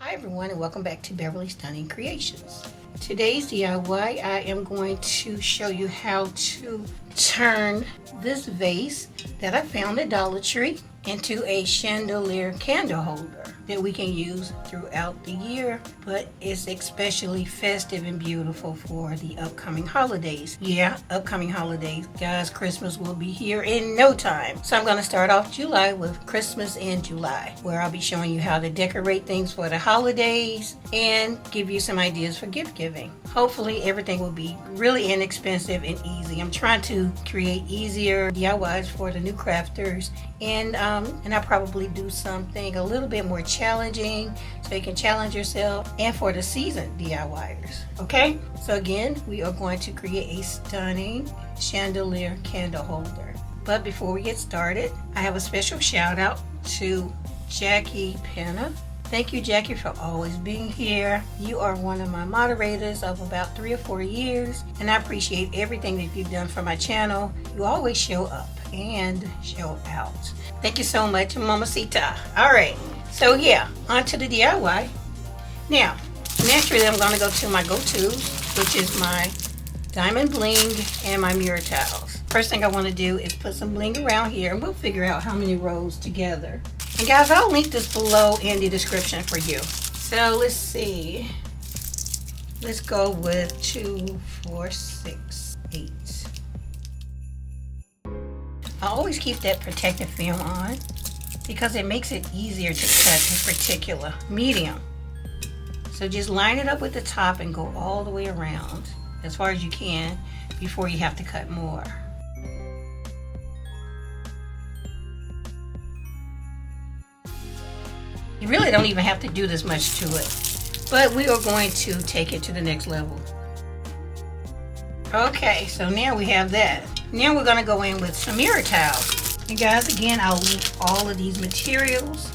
Hi everyone, and welcome back to Beverly Stunning Creations. Today's DIY, I am going to show you how to turn this vase that I found at Dollar Tree into a chandelier candle holder that we can use throughout the year, but it's especially festive and beautiful for the upcoming holidays. Yeah, upcoming holidays. Guys, Christmas will be here in no time. So I'm going to start off July with Christmas in July, where I'll be showing you how to decorate things for the holidays and give you some ideas for gift giving. Hopefully everything will be really inexpensive and easy. I'm trying to create easier DIYs for the new crafters, and I'll probably do something a little bit more challenging so you can challenge yourself, and for the seasoned DIYers. Okay, so again, we are going to create a stunning chandelier candle holder. But before we get started, I have a special shout out to Jackie Penna. Thank you, Jackie, for always being here. You are one of my moderators of about 3 or 4 years, and I appreciate everything that you've done for my channel. You always show up and show out. Thank you so much, Mamacita. All right, so yeah, on to the DIY. Now, naturally, I'm going to go to my go-tos, which is my diamond bling and my mirror tiles. First thing I want to do is put some bling around here, and we'll figure out how many rows together. And guys, I'll link this below in the description for you. So let's see. Let's go with 2, 4, 6, 8. I always keep that protective film on because it makes it easier to cut this particular medium. So just line it up with the top and go all the way around as far as you can before you have to cut more. You really don't even have to do this much to it, but we are going to take it to the next level. Okay, so now we have that. Now we're going to go in with some mirror tiles. And guys, again, I'll link all of these materials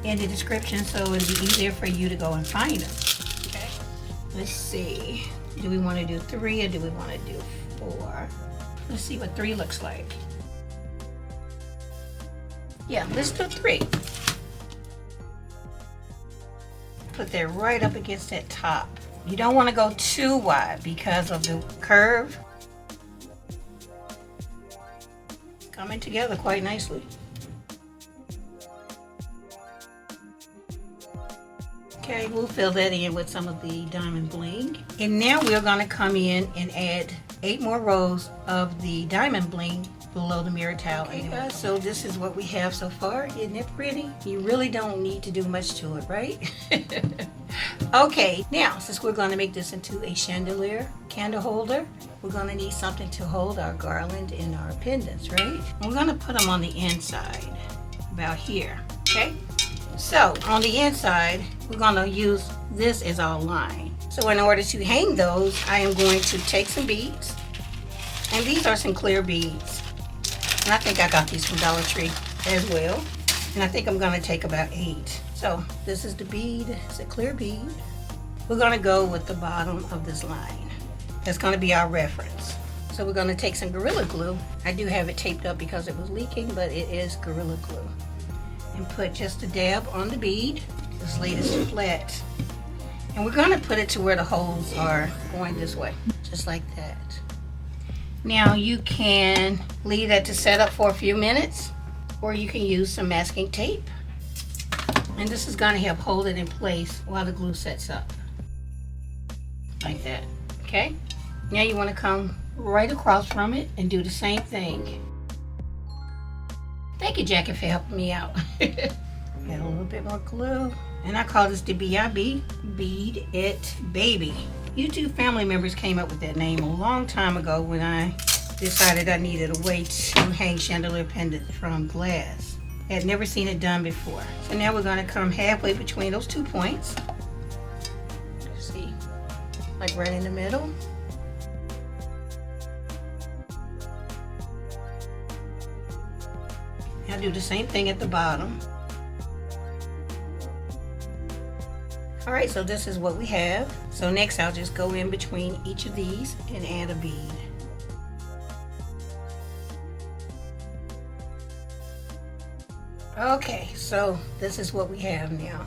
in the description so it'll be easier for you to go and find them. Okay, let's see. Do we want to do 3 or do we want to do 4? Let's see what 3 looks like. Yeah, let's do 3. Put that right up against that top. You don't want to go too wide because of the curve. Coming together quite nicely. Okay, we'll fill that in with some of the diamond bling. And now we're going to come in and add 8 more rows of the diamond bling below the mirror tile. Okay, guys, so this is what we have so far. Isn't it pretty? You really don't need to do much to it, right? Okay, now since we're going to make this into a chandelier candle holder, we're going to need something to hold our garland and our pendants, right? We're going to put them on the inside, about here. Okay, so on the inside, we're going to use this as our line. So in order to hang those, I am going to take some beads, and these are some clear beads. And I think I got these from Dollar Tree as well. And I think I'm going to take about 8. So this is the bead. It's a clear bead. We're going to go with the bottom of this line. That's going to be our reference. So we're going to take some Gorilla Glue. I do have it taped up because it was leaking, but it is Gorilla Glue. And put just a dab on the bead. Just lay this flat. And we're going to put it to where the holes are going this way. Just like that. Now you can leave that to set up for a few minutes, or you can use some masking tape. And this is going to help hold it in place while the glue sets up. Like that. Okay? Now you want to come right across from it and do the same thing. Thank you, Jackie, for helping me out. Add a little bit more glue. And I call this the BIB, Bead It Baby. YouTube family members came up with that name a long time ago when I decided I needed a way to hang chandelier pendants from glass. I had never seen it done before. So now we're going to come halfway between those 2 points. See, like right in the middle. I'll do the same thing at the bottom. Alright, so this is what we have. So next I'll just go in between each of these and add a bead. Okay, so this is what we have now.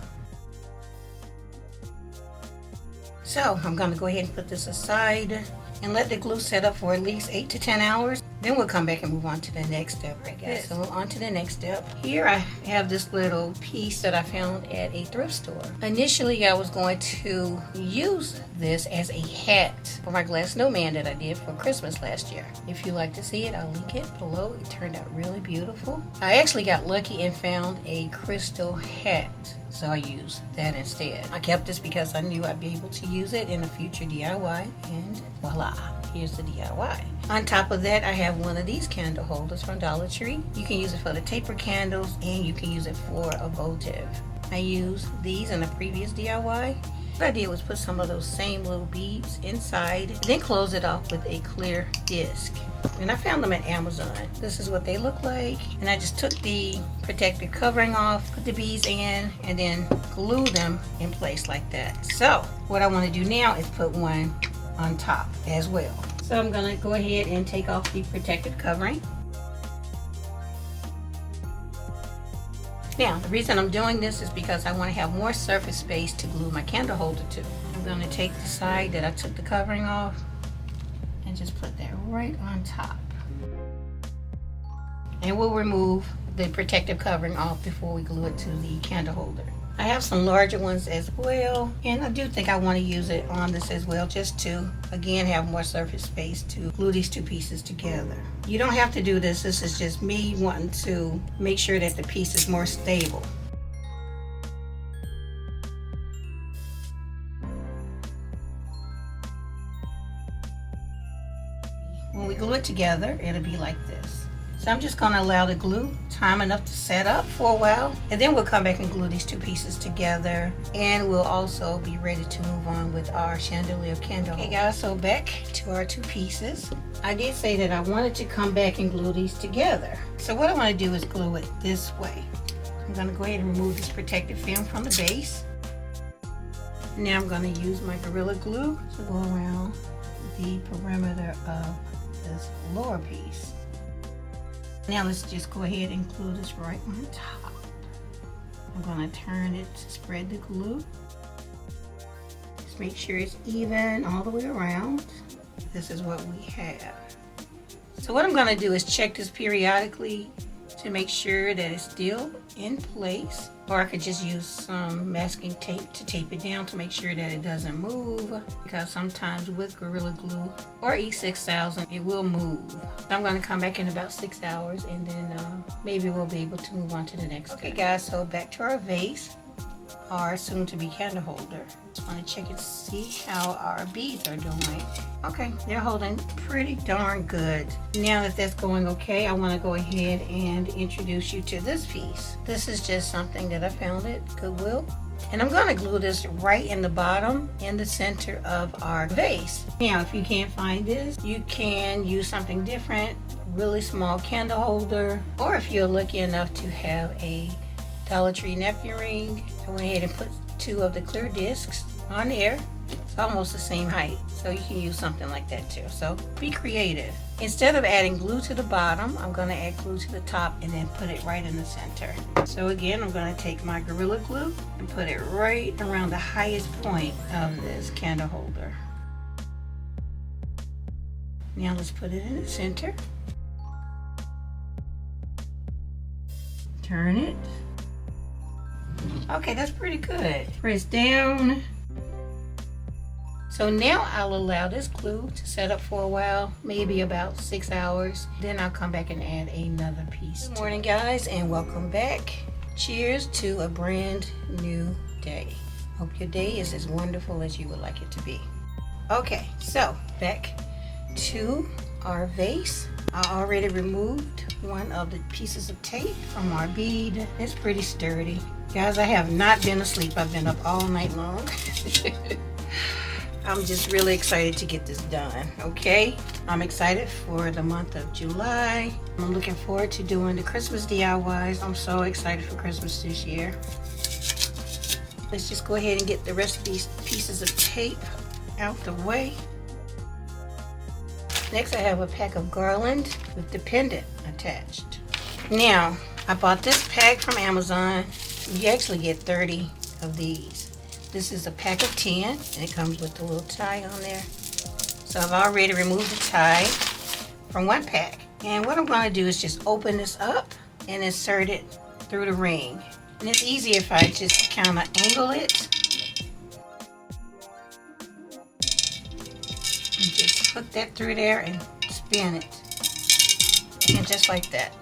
So I'm going to go ahead and put this aside and let the glue set up for at least 8 to 10 hours. Then we'll come back and move on to the next step. Right, guys, so on to the next step. Here I have this little piece that I found at a thrift store. Initially, I was going to use this as a hat for my glass snowman that I did for Christmas last year. If you'd like to see it, I'll link it below. It turned out really beautiful. I actually got lucky and found a crystal hat, so I used that instead. I kept this because I knew I'd be able to use it in a future DIY, and voila, here's the DIY. On top of that, I have one of these candle holders from Dollar Tree. You can use it for the taper candles, and you can use it for a votive. I used these in a previous DIY. What I did was put some of those same little beads inside, then close it off with a clear disc. And I found them at Amazon. This is what they look like. And I just took the protective covering off, put the beads in, and then glue them in place like that. So what I want to do now is put one on top as well. So I'm going to go ahead and take off the protective covering. Now, the reason I'm doing this is because I want to have more surface space to glue my candle holder to. I'm going to take the side that I took the covering off and just put that right on top. And we'll remove the protective covering off before we glue it to the candle holder. I have some larger ones as well, and I do think I want to use it on this as well, just to again have more surface space to glue these two pieces together. You don't have to do this. This is just me wanting to make sure that the piece is more stable. When we glue it together, it'll be like this. So I'm just going to allow the glue time enough to set up for a while, and then we'll come back and glue these two pieces together, and we'll also be ready to move on with our chandelier candle. Okay guys, so back to our two pieces. I did say that I wanted to come back and glue these together. So what I want to do is glue it this way. I'm going to go ahead and remove this protective film from the base. Now I'm going to use my Gorilla Glue to go around the perimeter of this lower piece. Now let's just go ahead and glue this right on top. I'm going to turn it to spread the glue. Just make sure it's even all the way around. This is what we have. So what I'm going to do is check this periodically to make sure that it's still in place. Or I could just use some masking tape to tape it down to make sure that it doesn't move, because sometimes with Gorilla Glue or E6000 it will move. So I'm going to come back in about 6 hours, and then maybe we'll be able to move on to the next. Okay guys, so back to our vase, our soon to be candle holder. Just want to check and see how our beads are doing. Okay, they're holding pretty darn good. Now that that's going okay, I want to go ahead and introduce you to this piece. This is just something that I found at Goodwill. And I'm going to glue this right in the bottom, in the center of our vase. Now, if you can't find this, you can use something different, really small candle holder, or if you're lucky enough to have a Dollar Tree napkin ring, I went ahead and put 2 of the clear discs on there. It's almost the same height, so you can use something like that too. So be creative. Instead of adding glue to the bottom, I'm going to add glue to the top and then put it right in the center. So again, I'm going to take my Gorilla Glue and put it right around the highest point of this candle holder. Now let's put it in the center. Turn it. Okay, that's pretty good. Press down. So now I'll allow this glue to set up for a while, maybe about 6 hours. Then I'll come back and add another piece. Good morning guys, and welcome back. Cheers to a brand new day. Hope your day is as wonderful as you would like it to be. Okay, so back to our vase. I already removed one of the pieces of tape from our bead. It's pretty sturdy. Guys, I have not been asleep. I've been up all night long. I'm just really excited to get this done, okay? I'm excited for the month of July. I'm looking forward to doing the Christmas DIYs. I'm so excited for Christmas this year. Let's just go ahead and get the rest of these pieces of tape out the way. Next, I have a pack of garland with the pendant attached. Now, I bought this pack from Amazon. You actually get 30 of these. This is a pack of 10, and it comes with a little tie on there. So I've already removed the tie from one pack. And what I'm going to do is just open this up and insert it through the ring. And it's easy if I just kind of angle it. And just hook that through there and spin it. And just like that.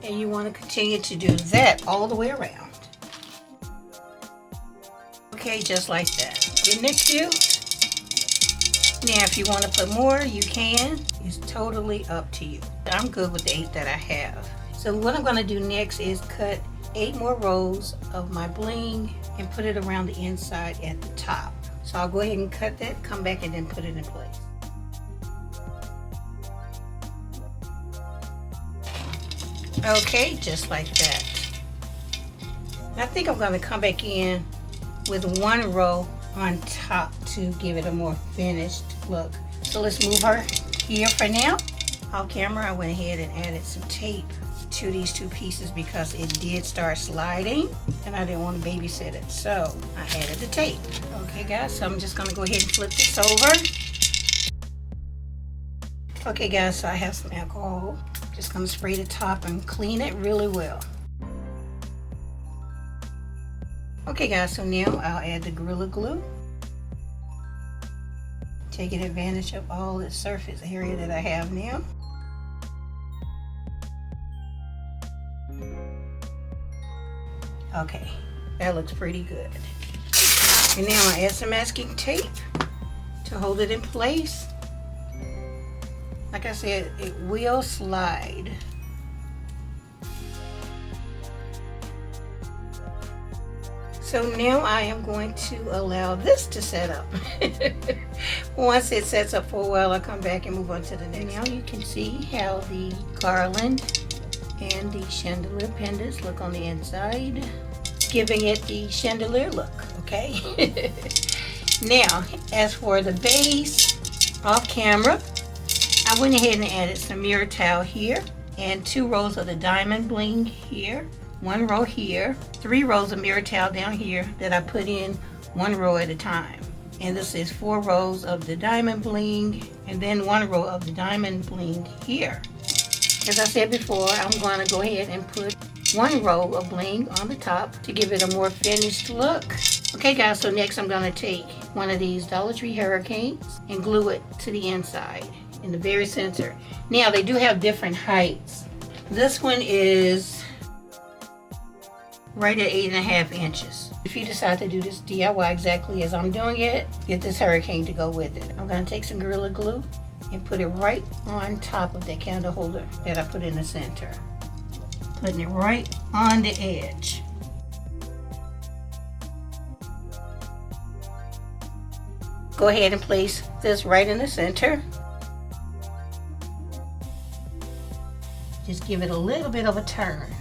And you want to continue to do that all the way around. Okay, just like that. Isn't it cute? Now, if you want to put more, you can. It's totally up to you. I'm good with the 8 that I have. So what I'm going to do next is cut 8 more rows of my bling and put it around the inside at the top. So I'll go ahead and cut that, come back and then put it in place. Okay, just like that. I think I'm going to come back in with 1 row on top to give it a more finished look. So let's move her here for now. Off camera, I went ahead and added some tape to these 2 pieces because it did start sliding and I didn't want to babysit it. So I added the tape. Okay guys, so I'm just going to go ahead and flip this over. Okay guys, so I have some alcohol. Just going to spray the top and clean it really well. Okay guys, so now I'll add the Gorilla Glue. Taking advantage of all the surface area that I have now. Okay, that looks pretty good. And now I add some masking tape to hold it in place. Like I said, it will slide. So now I am going to allow this to set up. Once it sets up for a while, I'll come back and move on to the next. Now you can see how the garland and the chandelier pendants look on the inside, giving it the chandelier look, okay? Now, as for the base, off camera, I went ahead and added some mirror towel here and 2 rows of the diamond bling here. 1 row here, 3 rows of mirror towel down here that I put in 1 row at a time. And this is 4 rows of the diamond bling and then 1 row of the diamond bling here. As I said before, I'm going to go ahead and put 1 row of bling on the top to give it a more finished look. Okay guys, so next I'm going to take one of these Dollar Tree hurricanes and glue it to the inside in the very center. Now they do have different heights. This one is right at 8.5 inches. If you decide to do this DIY exactly as I'm doing it, get this hurricane to go with it. I'm going to take some Gorilla Glue and put it right on top of that candle holder that I put in the center. Putting it right on the edge. Go ahead and place this right in the center. Just give it a little bit of a turn.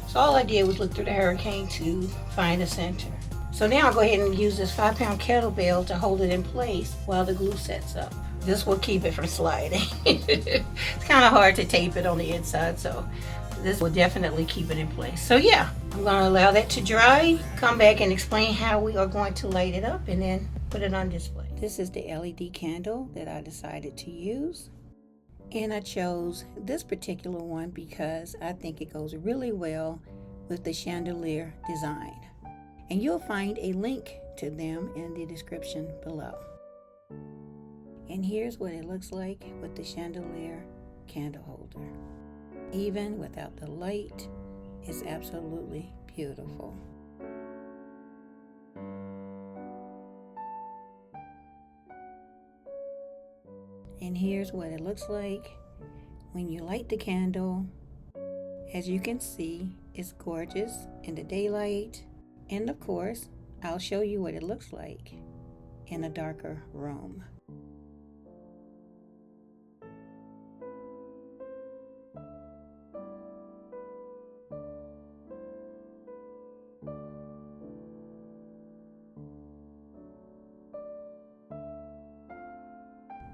So all I did was look through the hurricane to find the center. So now I'll go ahead and use this 5-pound kettlebell to hold it in place while the glue sets up. This will keep it from sliding. It's kind of hard to tape it on the inside, so this will definitely keep it in place. So yeah, I'm going to allow that to dry, come back and explain how we are going to light it up and then put it on display. This is the LED candle that I decided to use. And I chose this particular one because I think it goes really well with the chandelier design. And you'll find a link to them in the description below. And here's what it looks like with the chandelier candle holder. Even without the light, it's absolutely beautiful. And here's what it looks like when you light the candle. As you can see, it's gorgeous in the daylight. And of course, I'll show you what it looks like in a darker room.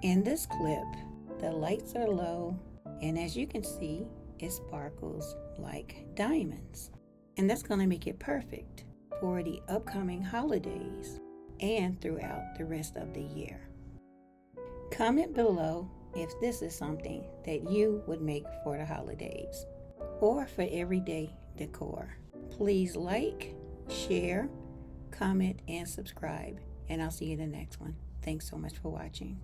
In this clip, the lights are low, and as you can see, it sparkles like diamonds. And that's going to make it perfect for the upcoming holidays and throughout the rest of the year. Comment below if this is something that you would make for the holidays or for everyday decor. Please like, share, comment, and subscribe, and I'll see you in the next one. Thanks so much for watching.